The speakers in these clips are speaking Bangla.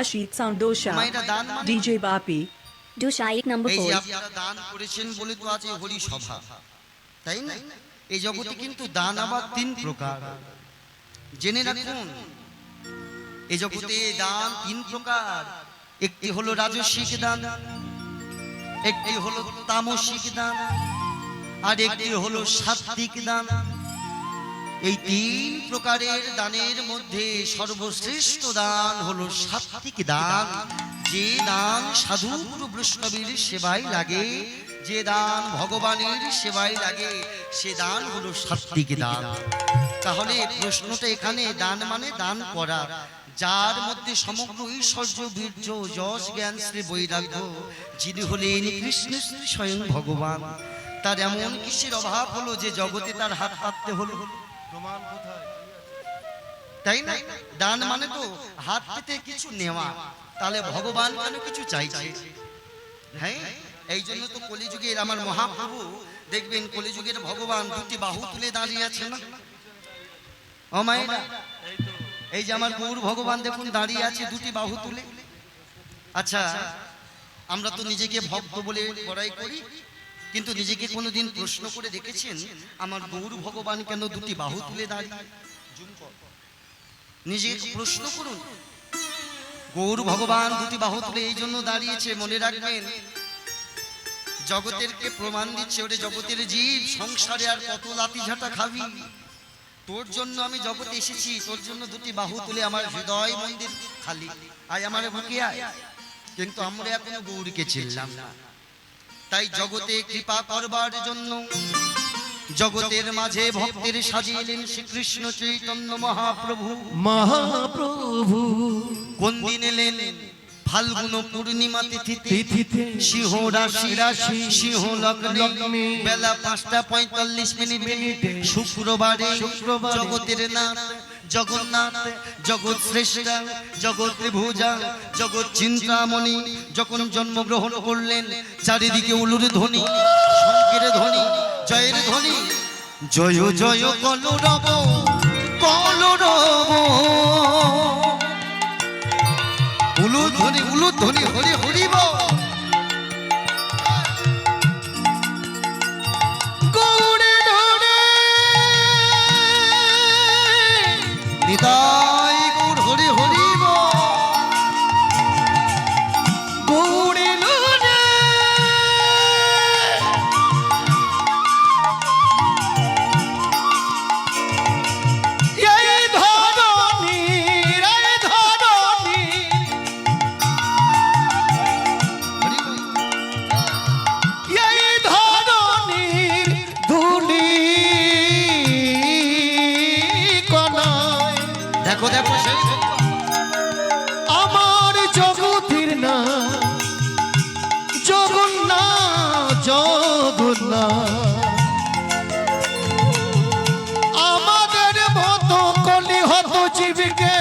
Ashit Sound Dosha, মায়েরা দান মানে DJ Bapi, Dosha 8 number এই যে 4. আপনারা দান করেছেন বলে তো আছে হরি সভা, তাই না? এই জগতে কিন্তু দান আবার তিন প্রকার, জেনে রাখুন। এই জগতে দান তিন প্রকার। একটি হলো রাজস্বিক দান, একটি হলো তামসিক দান, আর একটি হলো সাত্ত্বিক দান। এই তিন প্রকারের দানের মধ্যে সর্বশ্রেষ্ঠ দান হলো সাত্ত্বিক দান। যে দান সাধু গুরু বৈষ্ণবের সেবায় লাগে, যে দান ভগবানের সেবায় লাগে, সে দান হলো সাত্ত্বিক দান। তাহলে প্রশ্নটা এখানে, দান মানে দান করা, যার মধ্যে সমগ্র ঐশ্বর্য বীর্য যশ জ্ঞান শ্রী বৈরাগ্য, যিনি হলেন কৃষ্ণ শ্রী স্বয়ং ভগবান, তার এমন কিসের অভাব হলো যে জগতে তার হাত পাততে হলো? প্রমাণ কোথায়? তাই না? দান মানে তো হাত পেতে কিছু নেওয়া, তাহলে ভগবান কেন কিছু চাইছে? হ্যাঁ, এই জন্য তো কলিযুগের আমার মহাপ্রভু দেখবেন, কলিযুগের ভগবান দুটি বাহু তুলে দাঁড়িয়ে আছে না? ও মায়েরা, এই যে আমার গৌর ভগবান দেখুন দাঁড়িয়ে আছে দুটি বাহু তুলে। আচ্ছা, আমরা তো নিজেকে ভক্ত বলে বড়াই করি, কিন্তু নিজেকে কোনোদিন প্রশ্ন করে দেখেছেন আমার গৌর ভগবান কেন দুটি বাহু তুলে দাঁড়িয়ে? নিজেকে প্রশ্ন করুন, গৌর ভগবান দুটি বাহু তুলে এই জন্য দাঁড়িয়েছে। মনে রাখবেন, জগতেরকে প্রমাণ দিচ্ছে, ওরে জগতের জীব, সংসারে আর কত লাতি ঝাঁটা খাবি? তোর জন্য আমি জগতে এসেছি, তোর জন্য দুটি বাহু তুলে আমার হৃদয় মন্দির খালি, আয় আমার বুকে আয়। কিন্তু আমরা এখনো গৌরকে চিনলাম না। তাই জগতে কৃপা করবার জন্য জগতের মাঝে ভক্তের সাজিয়েলেন শ্রীকৃষ্ণ চৈতন্য মহাপ্রভু। মহাপ্রভু কোন দিন এলেন? ফাল্গুন পূর্ণিমা তিথিতে, সিংহ রাশি সিংহ লগ্নে, বেলা 5:45 শুক্রবারে, জগতের নাথ জগন্নাথ, জগৎ শ্রেষ্ঠ, জগৎ ত্রিভুজা, জগৎ চিন্তামণি যখন জন্মগ্রহণ করলেন, চারিদিকে উলুর ধ্বনি, শঙ্খের ধ্বনি, জয়ের ধ্বনি, জয় জয় কলরব কলরব, উলুধ্বনি হরি হরিব। গৌড়ে ধরে নিতাই গৌর হরি হরিব। গৌড়ে ধরে এই ধরনী দেখো দেখো সেই আমার জগতের না জগন্নাথ, জগন্নাথ আমাদের মতো কলিহত জীবকে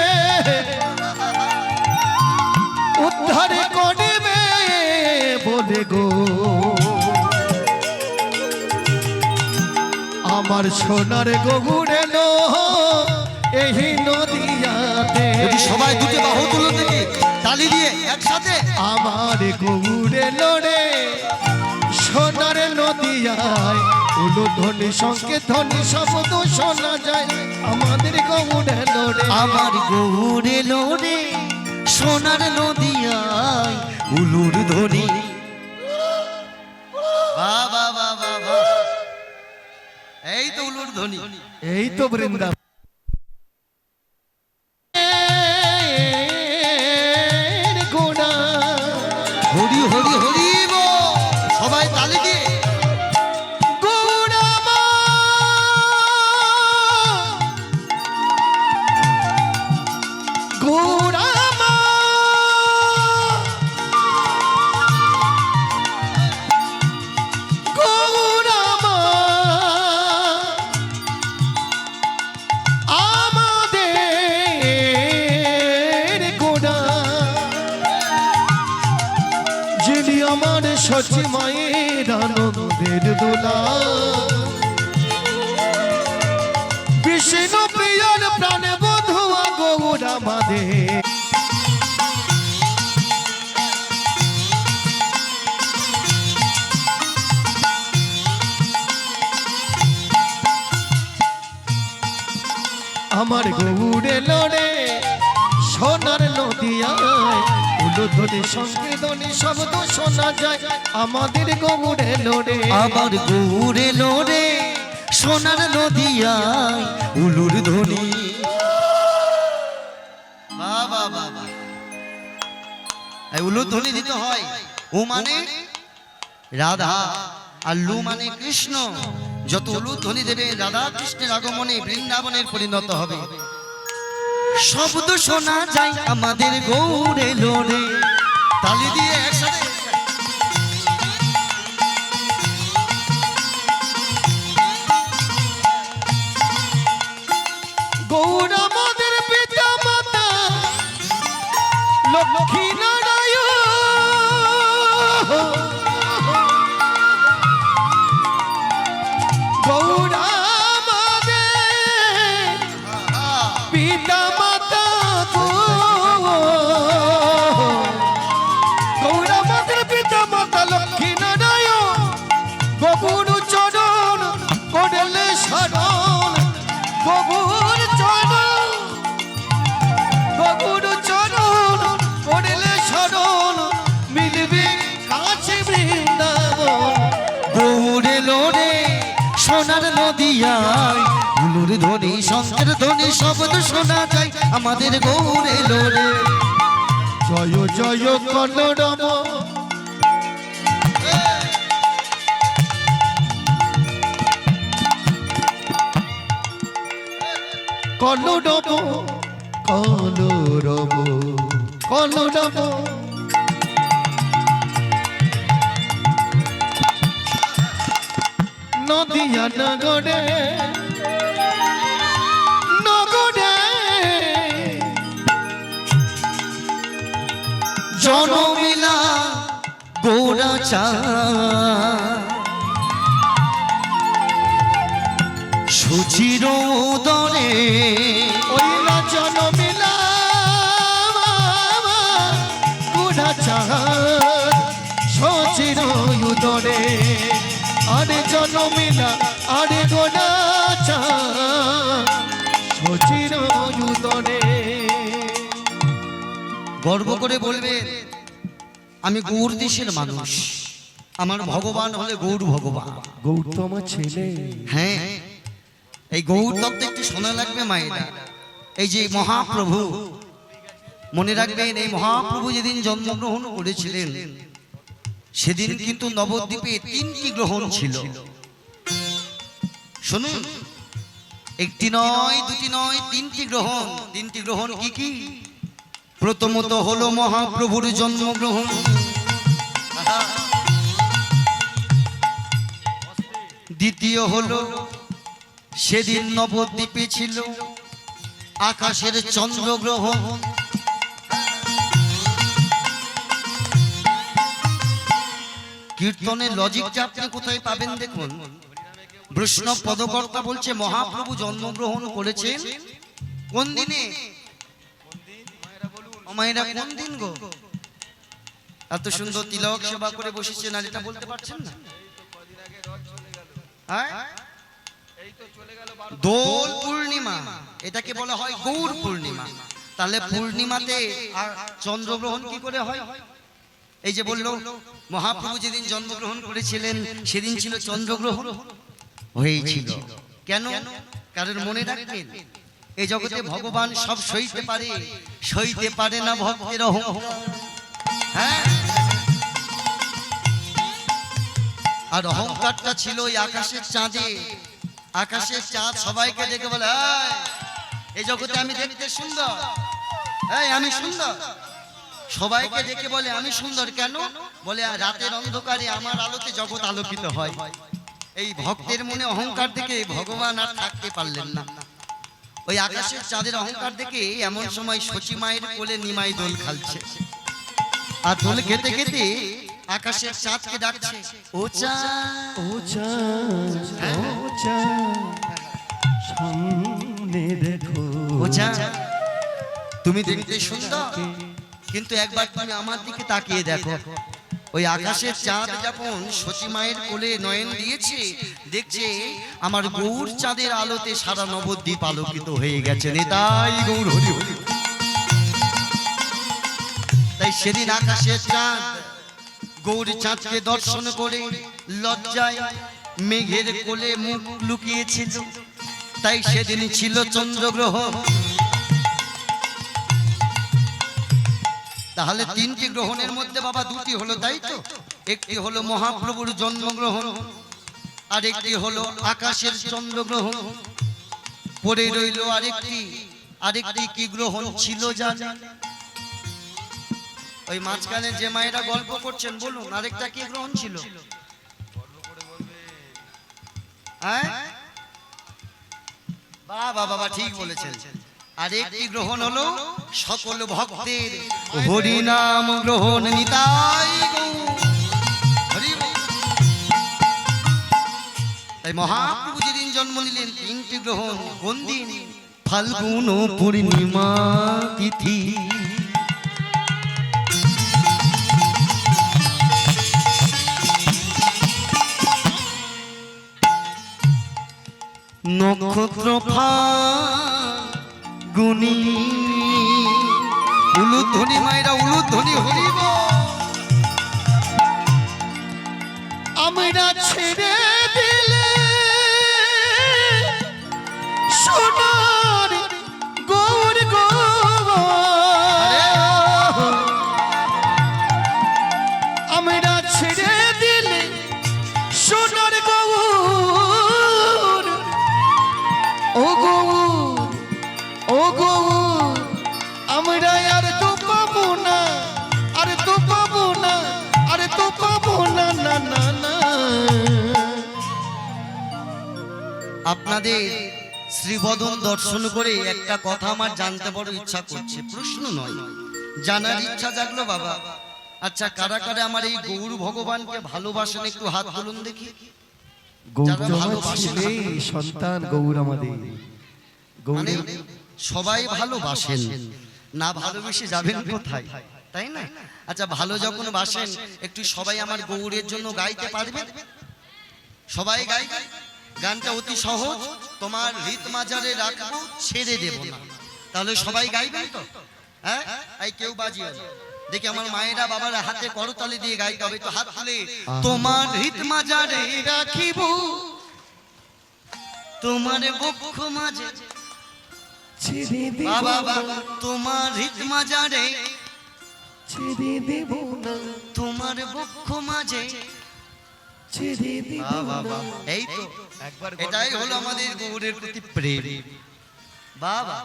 উদ্ধার করবে বলে গো, আমার সোনার গৌর এলো এই নদিয়াতে। সবাই দুটি বাহু তুলে দেখি তালি দিয়ে একসাথে। আমার গৌর এলো রে সোনার নদিয়ায়, উলুধ্বনি সংকেত ধ্বনি শব্দ শোনা যায়, আমাদের গৌর এলো রে, আমার গৌর এলো রে সোনার নদিয়ায়, উলুর ধ্বনি। বাহ বাহ বাহ বাহ বাহ, এই তো উলুর ধ্বনি, এই তো বৃন্দাবন। হরি হরি হরি বল, সবাই তালি দিয়ে। সচি মায়ের আনন্দের দোলা, বিষ্ণু প্রিয়র প্রাণ বধুয়া গৌর আমাদের। আমার গৌরে লড়ে সোনার নদিয়ায় উলুধ্বনি সংকীর্তনী শব্দ শোনা যায় আমাদের গৌরে লড়ে আমার গৌরে লোরে সোনার নদিয়ায় উলুর ধ্বনি। বাবা বাবা, এই উলুর ধ্বনি দিতে হয়। ও মানে রাধা আর লু মানে কৃষ্ণ। যত উলুর ধ্বনি দেবে রাধা কৃষ্ণের আগমনে বৃন্দাবনের পরিণত হবে। শব্দ শোনা যায় আমাদের গৌরে লোরে। তালি দিয়ে একসাথে গৌর আমাদের পিতা মাতা লক্ষ্মী নারায়ণ গৌর আমাদের পিতা মাতা গৌর আমাদের পিতা মাতা লক্ষ্মী নারায়ণ গৌর চরণ করলে শরণ গৌর চরণ করলে শরণ মিলবে কাছে বৃন্দাবন গৌরে লোরে সোনার নদিয়ায় উলুর ধ্বনি শঙ্কের ধ্বনি শব্দ শোনা যায় আমাদের গৌরে লোরে। জয় জয় কলরব কলরব কলরব কলরব নদিয়া নগরে নগরে জনমিলা গোরা চা সুচির উদরে ওইলা জনমিলা গোরা চাঁদ সচির উদরে আরে জনমিলা আরে গোরা চাঁদ সচির উদরে গর্ব করে বলবে আমি গৌর দেশের মানুষ, আমার ভগবান হলে গৌর ভগবান। গৌতম ছেলে হ্যাঁ, এই গৌর তত্ত্ব একটু শোনা লাগবে মায়েরা। এই যে মহাপ্রভু, মনে রাখবেন এই মহাপ্রভু যেদিন জন্মগ্রহণ করেছিলেন সেদিন কিন্তু নবদ্বীপে 3টি গ্রহণ ছিল। শুনুন, একটি নয়, দুটি নয়, 3টি গ্রহণ। 3টি গ্রহণ কি কি? প্রথমত হলো মহাপ্রভুর জন্মগ্রহণ, দ্বিতীয় হলো সেদিন নবদ্বীপে ছিল আকাশের চন্দ্রগ্রহণ, কীর্তনের লজিকটা আপনি কোথায় পাবেন দেখুন। বৈষ্ণব পদকর্তা বলছে মহাপ্রভু জন্মগ্রহণ করেছেন কোন দিনে? মায়েরা কোন দিন গো? এত সুন্দর তিলক সেবা করে বসেছেন আর এটা বলতে পারছেন না? দোল পূর্ণিমা, এটাকে বলা হয় গৌর পূর্ণিমা। তাহলে পূর্ণিমাতে চন্দ্রগ্রহণ কি করে হয়? এই যে বললো মহাপ্রভু যেদিন জন্মগ্রহণ করেছিলেন সেদিন ছিল চন্দ্রগ্রহণ হয়েছিল। কেন? কারণ মনে রাখবেন এই জগতে ভগবান সব সইতে পারে, সইতে পারে না ভক্তের অহংকার। হ্যাঁ, আর অহংকারটা ছিল ওই আকাশের চাঁদে। আকাশের চাঁদ সবাইকে দেখে বলে এই জগতে আমি দেখতে সুন্দর, আমি সুন্দর। সবাইকে দেখে বলে আমি সুন্দর। কেন? বলে রাতের অন্ধকারে আমার আলোতে জগৎ আলোকিত হয়। এই ভক্তের মনে অহংকার দেখে ভগবান আর থাকতে পারলেন না। ওই আকাশের চাঁদের অহংকার দেখে এমন সময় সচি মায়ের কোলে নিমাই দোল খালছে, আর দোল খেতে খেতে আকাশের চাঁদকে ডাকছে, ও চাঁদ, ও চাঁদ, ও চাঁদ, সামনে দেখো, ও চাঁদ, তুমি দেখতে সুন্দর, কিন্তু একবার তুমি আমার দিকে তাকিয়ে দেখো। ওই আকাশের চাঁদ যখন সতী মায়ের কোলে নয়ন দিয়েছে, দেখছে আমার গৌর চাঁদের আলোতে সারা নবদ্বীপ আলোকিত হয়ে গেছে। নিতাই গৌর হরি হরি। তাই সেদিন আকাশের চাঁদ গৌর চাঁদকে দর্শন করে লজ্জায় মেঘের কোলে মুখ লুকিয়েছিল। তাই সেদিন ছিল চন্দ্রগ্রহণ। তাহলে তিনটি গ্রহণের মধ্যে বাবা দুটি হলো, তাই তো? একটি হলো মহাপ্রভুর জন্মগ্রহণ, আর একটি হলো আকাশের চন্দ্রগ্রহণ। পরে রইল আরেকটি কি গ্রহণ ছিল জানেন? ওই মাঝখানে যে মায়েরা গল্প করছেন বলুন, আরেকটা কি গ্রহণ ছিল? বাবা বাবা ঠিক বলেছেন। আরেকটি গ্রহণ হলো সকল ভক্তের হরিনাম গ্রহণ। নিতাই গৌর হরি বল। তাই মহাপ্রভু যেদিন জন্ম নিলেন তিনটি গ্রহণ। কোন দিন? ফাল্গুন পূর্ণিমা তিথি। নক্ষত্র ফাল্গুনি। উলুধ্বনি মায়েরা উলুধ্বনি হরিব। আমরা ছেড়ে দিলে সোনার গৌর গো, আমরা ছেড়ে দিলে সোনার গৌর। ও গৌর, ও গৌর, আমরা আর তো পাবো না, আর তো পাবো না, আর তো পাবো না, না না না। আপনাদের শ্রীবদন দর্শন করে একটা কথা আমার জানতে বড় ইচ্ছা করছে। প্রশ্ন নয়, জানার ইচ্ছা জাগলো বাবা। আচ্ছা, কারা কারা আমার এই গৌর ভগবানকে ভালোবাসেন একটু হাত তুলুন দেখি। যারা ভালোবাসেন, সন্তান গৌর আমাদের মানে সবাই ভালোবাসেন, না ভালোবেসে যাবেন কোথায়, তাই না? আচ্ছা, ভালো যখন বাসেন একটু সবাই আমার গৌরের জন্য গাইতে পারবেন? সবাই গাইবে। গানটা অতি সহজ, তোমার হৃদ মাজারে রাখবো ছেড়ে দেব না। তাহলে সবাই গাইবেন তো? হ্যাঁ, এই কেউ বাজিও না। দেখি আমার মায়েরা বাবারা হাতে করতালি দিয়ে গাইতে হবে। তো হাত তুলে তোমার হৃদ মাজারে রাখিব, তোমার বক্ষ মাঝে ছেড়ে দেব বাবা বাবা, তোমার হৃদ মাজারে ছেড়ে দেব না, তোমার বক্ষ মাঝে ছেড়ে দেব বাবা না। বাবা। এই তো এটাই হলো আমাদের গৌরের প্রতি প্রেম। বাবা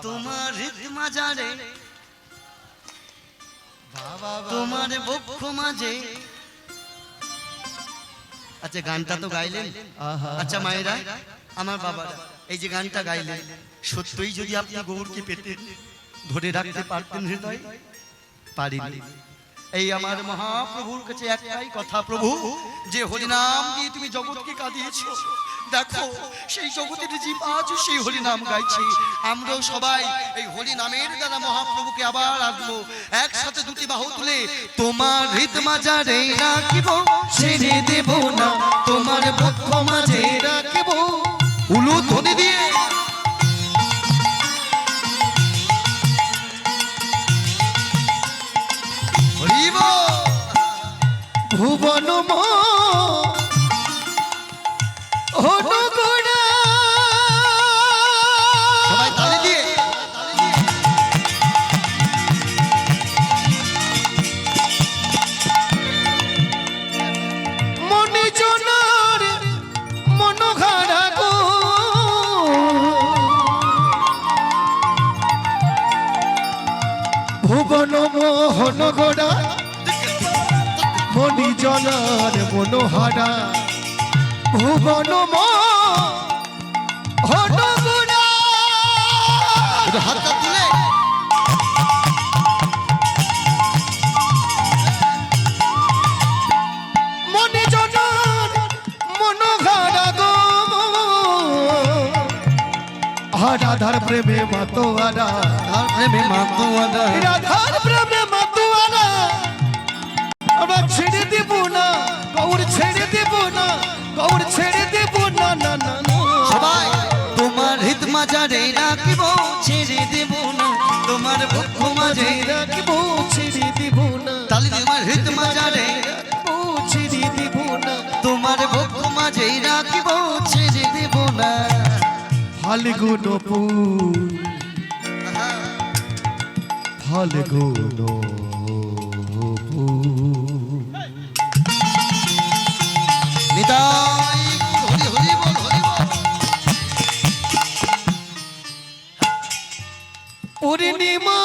তোমার হৃদ মাজারে, তোমার বক্ষ মাঝে। আচ্ছা, গানটা তো গাইলেন। আচ্ছা মায়েরা, আমার বাবারা, এই যে গানটা গাইলেন, সত্যই যদি আপনি গৌরকে পেতে ধরে রাখতে পারতেন হৃদয়, পারিনি। এই আমার মহাপ্রভুর কাছে একটাই কথা, প্রভু যে হরিনাম দিয়ে তুমি জগৎকে কাঁদিয়েছো, দেখো সেই জগতের জীব আজ সেই হরিনাম গাইছে। আমরাও সবাই এই হরিনামের দ্বারা মহাপ্রভুকে আবার আসবো। একসাথে দুটি বাহু তুলে তোমার হৃদ মাঝারে রাখিব, ছেড়ে দেব না, তোমার বক্ষ মাঝে রাখিব। উলু ধ্বনি দিয়ে হরিব। ভুবন অনুগুণা, সবাই তালি দিয়ে মনে জনার মনোহারা গো, ভুবন মোহন গোড়া, মনি জনার মনোহারা, ভুবন মোহন গোড়া। হাতটা তুলে মনি জনার মনোহারা গো, রাধার প্রেমে মাতোয়ারা, প্রেমে মাতোয়ারা, রাধার প্রেমে মাতোয়ারা, রাখিব ছেড়ে দেব না তোমার বক্ষ মাঝে রাখিব ছেড়ে দিব না তালি তোমার হৃদ মাঝারে ছেড়ে দিব না তোমার বক্ষ মাঝে রাখিব ছেড়ে দেব না ফাল্গুন ফুল ফাল্গুন নিতাই হরি হরি বল হরি বল পূর্ণিমা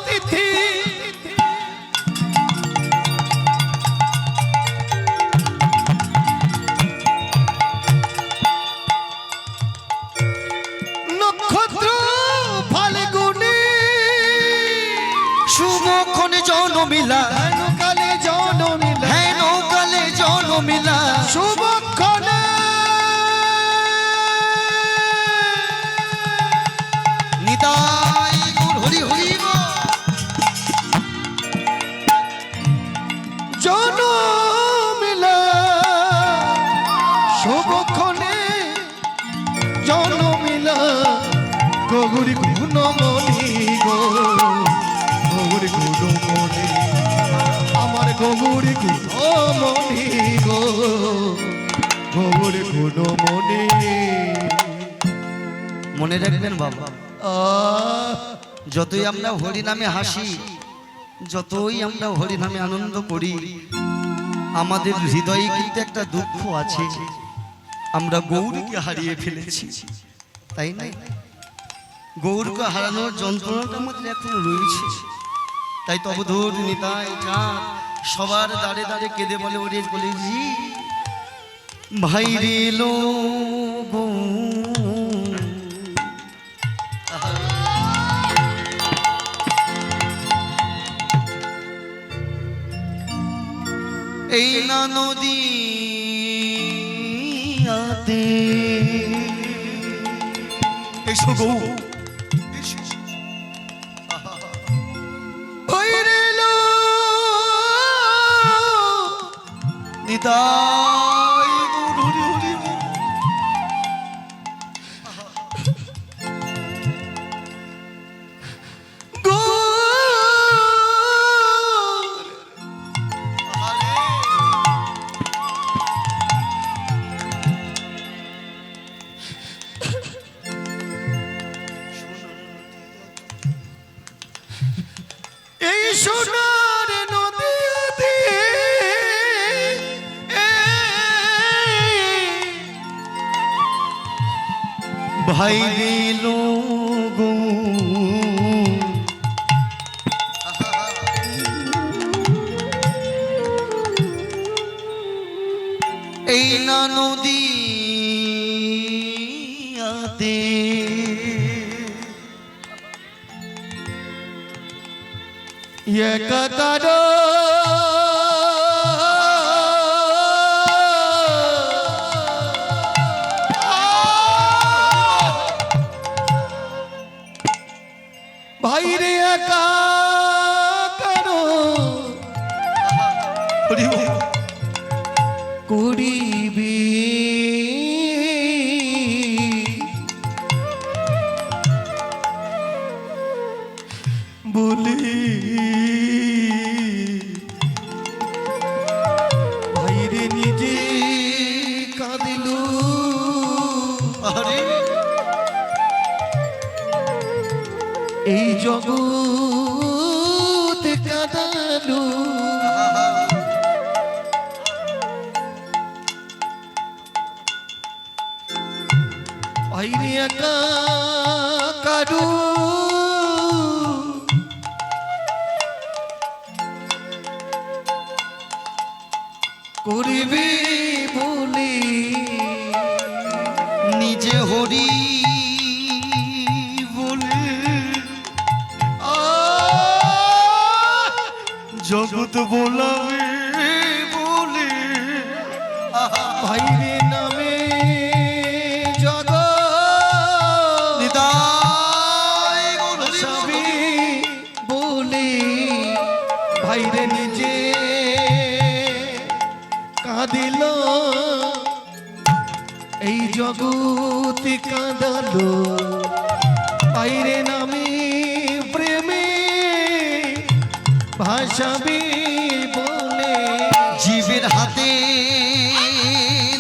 তিথি নক্ষত্র ফাল্গুনে শুভক্ষণে জনমিলা কালে জনমিলা হেন কালে জনমিলা শুভক্ষণে নিতাই হরি হরি বল জনমিলা শুভক্ষণে জনমিলা গৌরী গুণমণি গো গৌরী গুণমণি আমার গৌরী গুণমণি গো গৌরী গুণমণি মনে রাখবেন বাবা আহ যতই আমরা হরি নামে হাসি যতই আমরা হরি নামে আনন্দ করি আমাদের হৃদয়ে কিন্তু একটা দুঃখ আছে আমরা গৌরকে হারিয়ে ফেলেছি তাই না গৌরকে হারানোর যন্ত্রণাটা আমাদের এখন রয়েছে তাই তো অবধূত নিতাই চাঁদ সবার দাঁড়ে দাঁড়ে কেঁদে বলে ওরে বলে জি ভাই রে লো গো এই না নদী এসো গো ভৈরেলো নিতাই গৌর হরি হরি এই সোনার নদীতে ভাই গেল গো এই না নদী একতার ভাইরে একা কারো করিবি বলি ভাইরে নিজে কাঁদিলু আরে এই জগৎ কাঁদালু ভাইরে একা কারু করিবি বলি নিজে হরি বলে জগৎ বোলাবে বলে ভাইরে নামে জগৎ নিতাই গৌর হরি বল। সবই বলে ভাইরে নিজে কাঁদিল এই জগৎ কাঁদালো আইরে নামে প্রেমে ভাসাবি বলে জীবের হাতে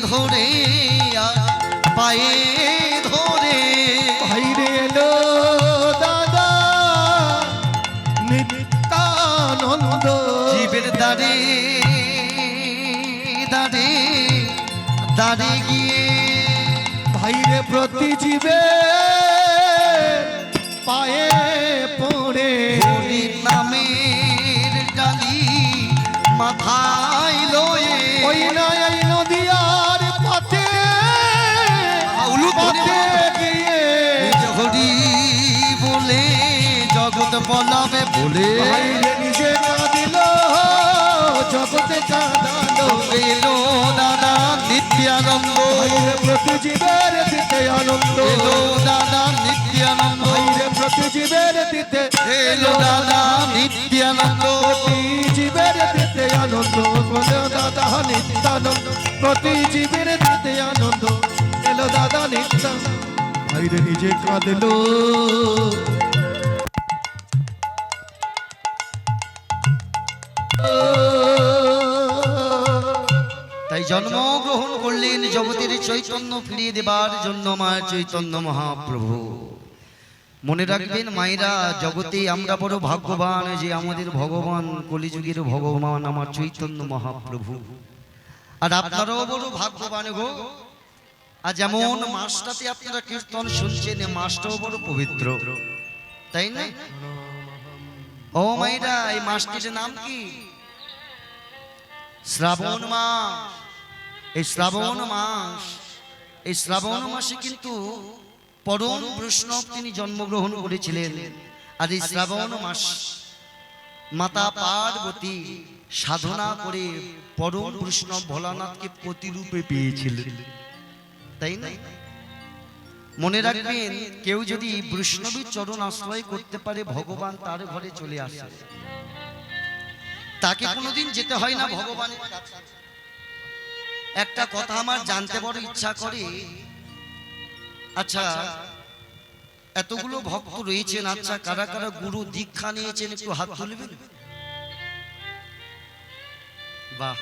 ধরে আর পায়ে ধরে বাইরে এলো দাদা নিত্যানন্দ জীবের দাঁড়ে দাঁড়ে দাঁড়ে গিয়ে বাইরে প্রতি জীবে পায়ে পড়ে হরির নামের ডালি মাথায় লয়ে ওই নয় নদিয়ার পথে পথে গিয়ে নিজ হরি বলে জগৎ বলাবে বলে বাইরে নিজে কাঁদিল জগতে কাঁদালো এলো দাদা নিত্যানন্দ বাইরে প্রতি জীবের দিতে আনন্দ এলো দাদা নিত্যানন্দ বাইরে প্রতি জীবের দিতে এলো দাদা নিত্যানন্দ প্রতি জীবের দিতে আনন্দ বলে দাদা নিত্যানন্দ প্রতি জীবের দিতে আনন্দ এলো দাদা নিত্যানন্দ বাইরে নিজে কাঁদলো তাই জন্মগ্রহণ করলেন জগতের চৈতন্য ফিরিয়ে দেবার জন্য আমার চৈতন্য মহাপ্রভু। মনে রাখবেন মায়েরা, জগতে আমরা বড় ভাগ্যবান যে আমাদের ভগবান কলিযুগের ভগবান আমার চৈতন্য মহাপ্রভু। আর আপনারাও বড় ভাগ্যবান গো। আর যেমন মাসটাতে আপনারা কীর্তন শুনছেন, মাসটাও বড় পবিত্র, তাই না? ও মায়েরা, এই মাসটির নাম কি? শ্রাবণ মাস। এই শ্রাবণ মাস, এই শ্রাবণ মাসে কিন্তু পরম বৈষ্ণব তিনি জন্মগ্রহণ করেছিলেন। আর এই শ্রাবণ মাস মাতা পার্বতী সাধনা করে পরম বৈষ্ণব ভোলানাথকে প্রতিরূপে পেয়েছিলেন, তাই না? মনে রাখবেন, কেউ যদি বৈষ্ণবীর চরণ আশ্রয় করতে পারে, ভগবান তার ঘরে চলে আসে। তাকে কোনোদিন যেতে হয় না ভগবানের কাছে। একটা কথা আমার জানতে বড় ইচ্ছা করে, আচ্ছা এতগুলো ভক্ত রয়েছেন, আচ্ছা কারা কারা গুরু দীক্ষা নিয়েছেন একটু হাত তুলবেন? বাহ,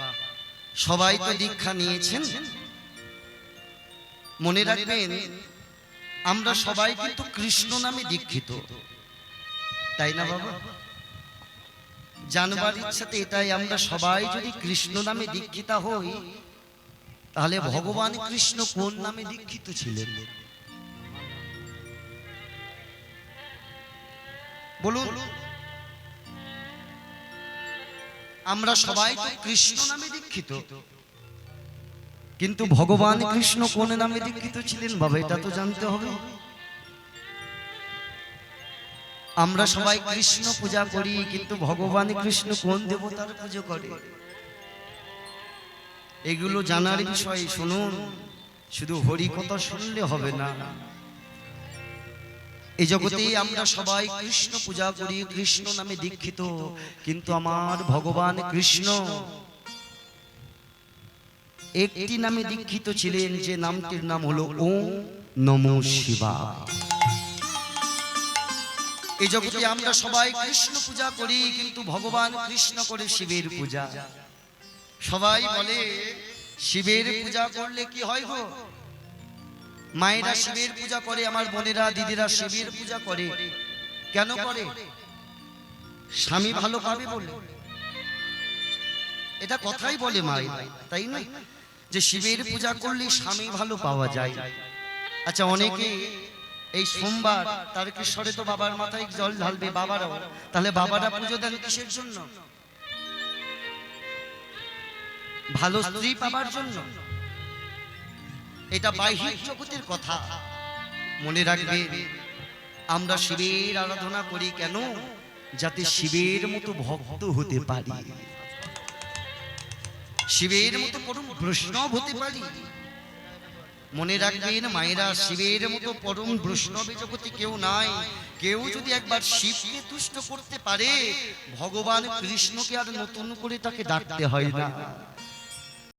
সবাই তো দীক্ষা নিয়েছেন। মনে রাখবেন, আমরা সবাই কিন্তু কৃষ্ণ নামে দীক্ষিত, তাই না বাবা? জানবার ইচ্ছাতে এটাই, আমরা সবাই যদি কৃষ্ণ নামে দীক্ষিতা হই, তাহলে ভগবান কৃষ্ণ কোন নামে দীক্ষিত ছিলেন বলুন? আমরা সবাই তো কৃষ্ণ নামে দীক্ষিত, কিন্তু ভগবান কৃষ্ণ কোন নামে দীক্ষিত ছিলেন বাবা, এটা তো জানতে হবে। আমরা সবাই কৃষ্ণ পূজা করি, কিন্তু ভগবান কৃষ্ণ কোন দেবতার পুজো করে? এগুলো জানার বিষয়। শুনুন, শুধু হরি কথা শুনলে হবে না। এই জগতে আমরা সবাই কৃষ্ণ পূজা করি, কৃষ্ণ নামে দীক্ষিত, কিন্তু আমার ভগবান কৃষ্ণ একটি নামে দীক্ষিত ছিলেন, যে নামটির নাম হলো ওম নমো শিবায়। এই জগতে আমরা সবাই কৃষ্ণ পূজা করি, কিন্তু ভগবান কৃষ্ণ করে শিবের পূজা। সবাই বলে শিবের পূজা করলে কি হয় গো? মায়েরা শিবের পূজা করে, আমার বোনেরা দিদিরা শিবের পূজা করে। কেন করে? স্বামী ভালো পাবে বলে। এটা কথাই বলে মায়েরা, তাই না? যে শিবের পূজা করলে স্বামী ভালো পাওয়া যায়। আচ্ছা, অনেকে এই সোমবার তারকেশ্বরে তো বাবার মাথায় জল ঢালবে বাবারাও, তাহলে বাবারা পুজো দেন কিসের জন্য? ভালো স্ত্রী পাবার জন্য। এটা বাহ্যিক জগতের কথা। মনে রাখবে, আমরা শিবের আরাধনা করি কেন? যাতে শিবের মতো ভক্ত হতে পারি, শিবের মতো পরম বৈষ্ণব হতে পারি। মনে রাখবেন মায়েরা, শিবের মতো পরম বৈষ্ণবে জগতে কেউ নাই। কেউ যদি একবার শিবকে তুষ্ট করতে পারে, ভগবান কৃষ্ণকে আর নতুন করে তাকে ডাকতে হয় না।